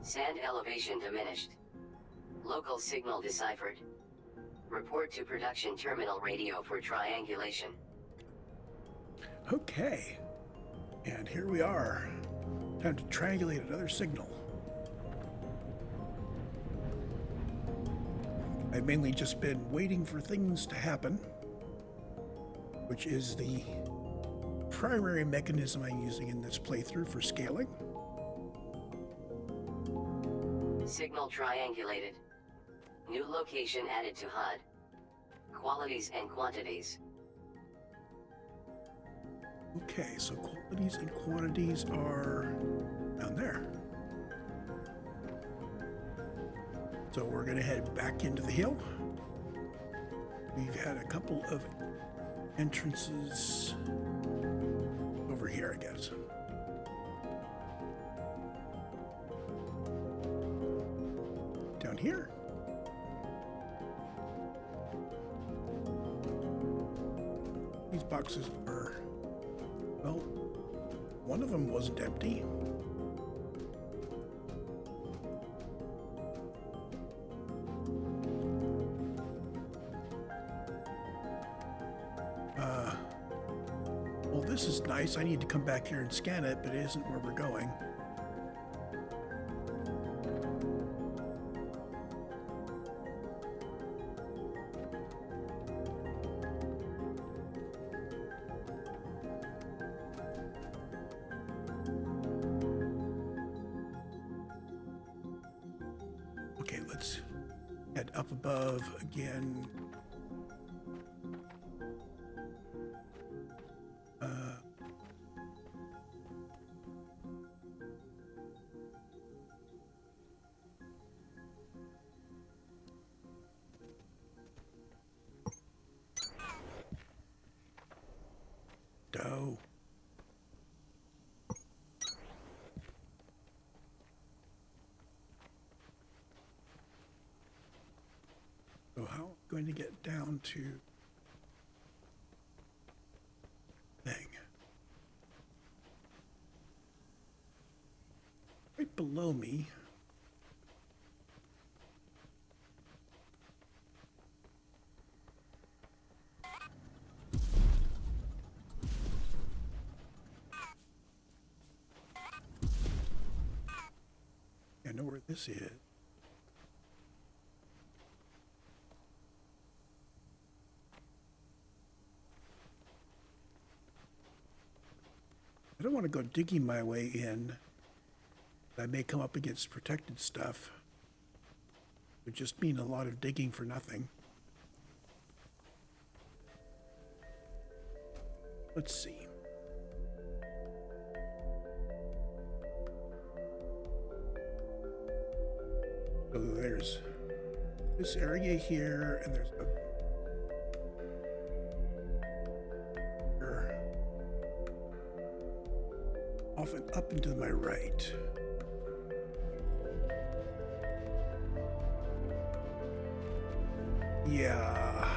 Sand elevation diminished. Local signal deciphered. Report to production terminal radio for triangulation. Okay. And here we are. Time to triangulate another signal. I've mainly just been waiting for things to happen, which is the primary mechanism I'm using in this playthrough for scaling. Signal triangulated. New location added to HUD. Qualities and quantities. Okay, so qualities and quantities are down there. So we're going to head back into the hill. We've had a couple of entrances over here, I guess. Down here. These boxes are, well, one of them wasn't empty. Well, this is nice. I need to come back here and scan it, but it isn't where we're going. Okay, let's head up above again. Dough. So how am I going to get down to thing? Right below me. I know where this is. I don't want to go digging my way in. I may come up against protected stuff. It would just mean a lot of digging for nothing. Let's see. So there's this area here, and there's a off and up and to my right. Yeah.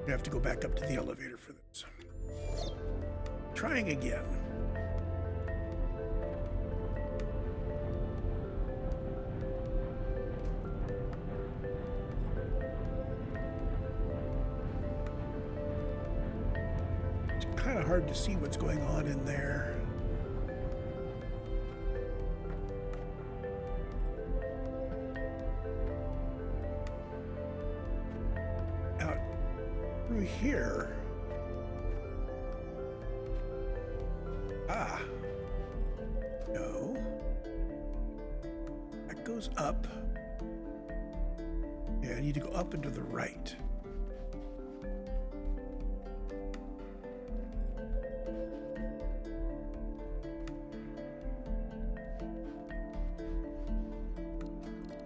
I have to go back up to the elevator for this. Trying again. It's kind of hard to see what's going on in there. Out through here. Ah. No. That goes up. Yeah, I need to go up and to the right.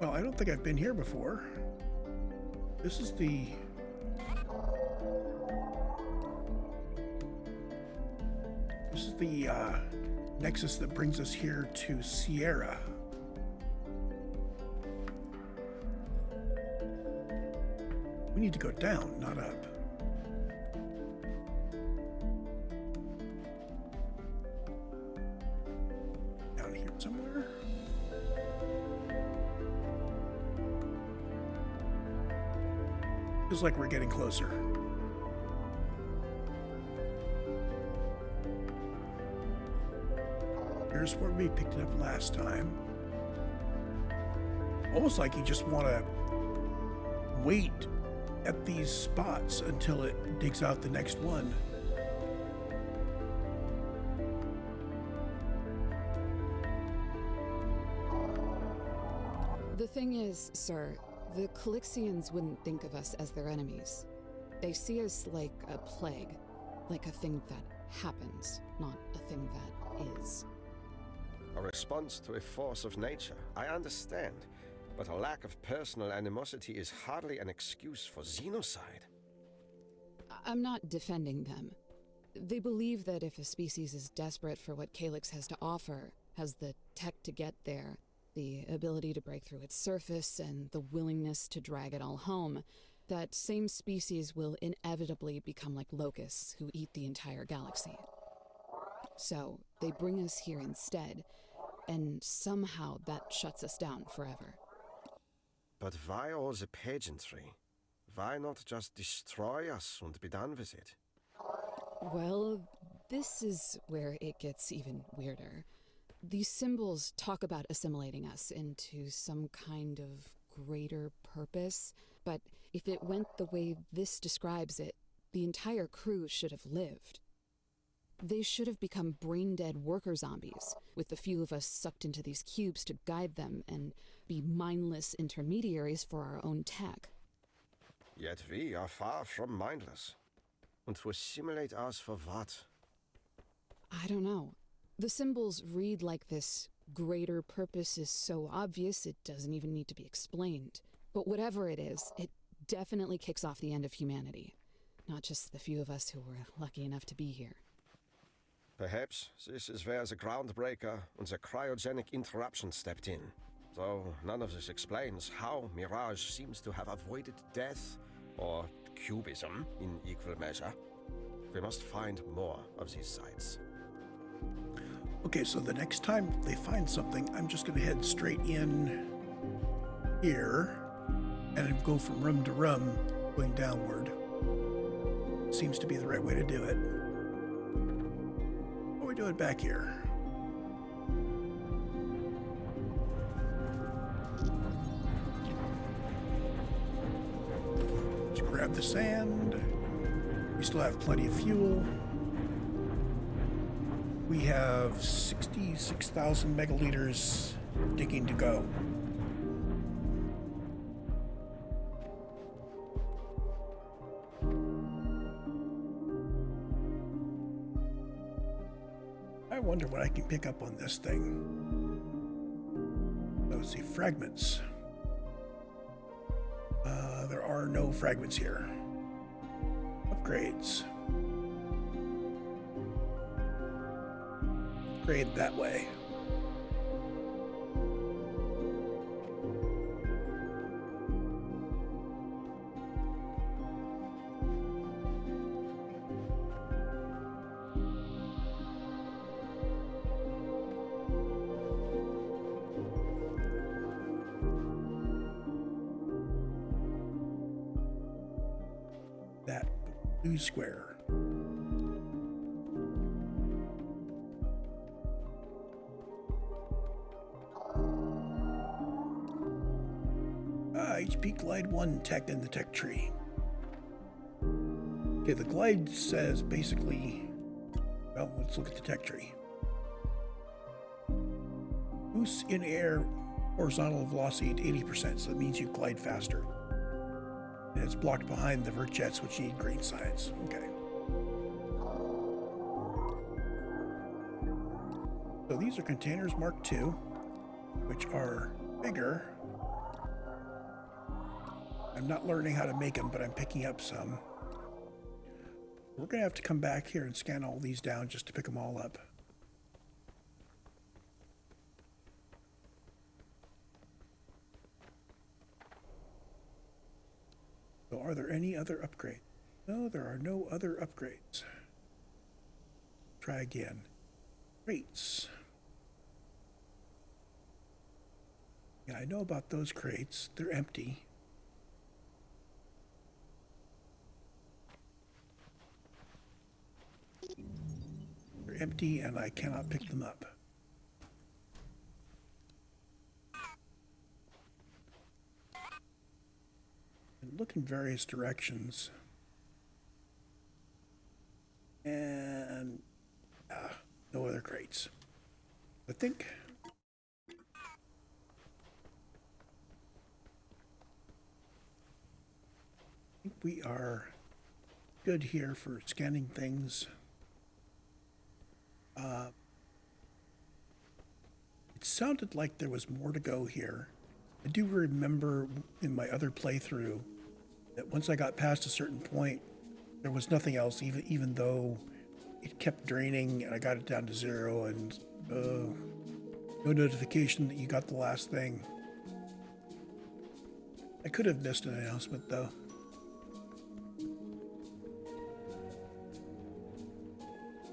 Well, I don't think I've been here before. This is the... This is the nexus that brings us here to Sierra. We need to go down, not up. somewhere? Feels like we're getting closer. Here's where we picked it up last time. Almost like you just want to wait at these spots until it digs out the next one. The thing is, sir, the Calixians wouldn't think of us as their enemies. They see us like a plague, like a thing that happens, not a thing that is. A response to a force of nature, I understand. But a lack of personal animosity is hardly an excuse for xenocide. I'm not defending them. They believe that if a species is desperate for what Calyx has to offer, has the tech to get there, the ability to break through its surface, and the willingness to drag it all home, that same species will inevitably become like locusts who eat the entire galaxy. So, they bring us here instead, and somehow that shuts us down forever. But why all the pageantry? Why not just destroy us and be done with it? Well, this is where it gets even weirder. These symbols talk about assimilating us into some kind of greater purpose, but if it went the way this describes it, the entire crew should have lived. They should have become brain-dead worker zombies, with the few of us sucked into these cubes to guide them and be mindless intermediaries for our own tech. Yet we are far from mindless. And to assimilate us for what? I don't know. The symbols read like this greater purpose is so obvious it doesn't even need to be explained. But whatever it is, it definitely kicks off the end of humanity. Not just the few of us who were lucky enough to be here. Perhaps this is where the groundbreaker and the cryogenic interruption stepped in. Though none of this explains how Mirage seems to have avoided death, or cubism in equal measure. We must find more of these sites. Okay, so the next time they find something, I'm just going to head straight in here and go from room to room, going downward. Seems to be the right way to do it. What are we doing back here? Let's grab the sand. We still have plenty of fuel. We have 66,000 megaliters digging to go. I wonder what I can pick up on this thing. Let's see, fragments. There are no fragments here. Upgrades. Upgrade that way. That blue square. HP Glide 1 tech in the tech tree. Okay, the glide says basically, well, let's look at the tech tree. Boosts in air horizontal velocity at 80%, so that means you glide faster. And it's blocked behind the vert jets, which need green science. Okay. So these are containers Mark II, which are bigger. I'm not learning how to make them, but I'm picking up some. We're going to have to come back here and scan all these down just to pick them all up. So are there any other upgrades? No, there are no other upgrades. Try again. Rates. And I know about those crates. They're empty. They're empty and I cannot pick them up. And look in various directions. And no other crates. I think we are good here for scanning things. It sounded like there was more to go here. I do remember in my other playthrough that once I got past a certain point, there was nothing else, even though it kept draining and I got it down to 0 and no notification that you got the last thing. I could have missed an announcement though.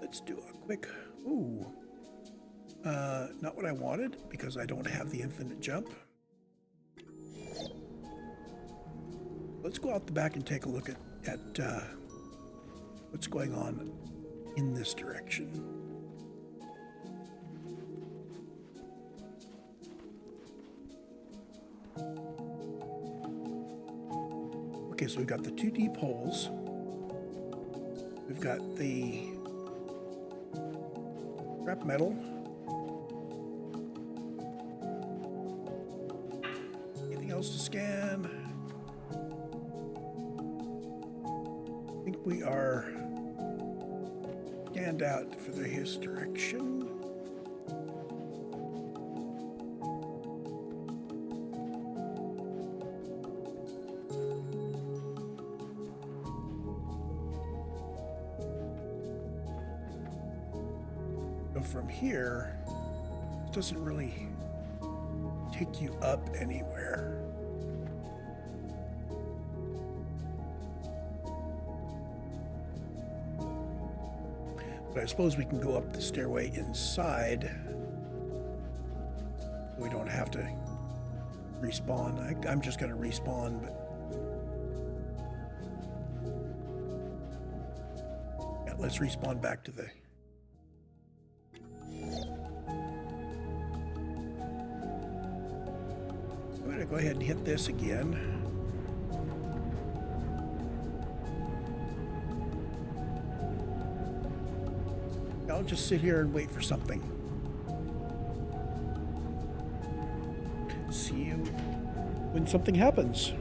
Let's do a quick, not what I wanted because I don't have the infinite jump. Let's go out the back and take a look at what's going on in this direction. Okay, so we've got the 2 deep holes. We've got the scrap metal. Anything else to scan? I think we are scanned out for his direction. So from here, it doesn't really take you up anywhere. But I suppose we can go up the stairway inside. We don't have to respawn. I'm just going to respawn, but yeah, let's respawn back to the. I'm going to go ahead and hit this again. I'll just sit here and wait for something. See you when something happens.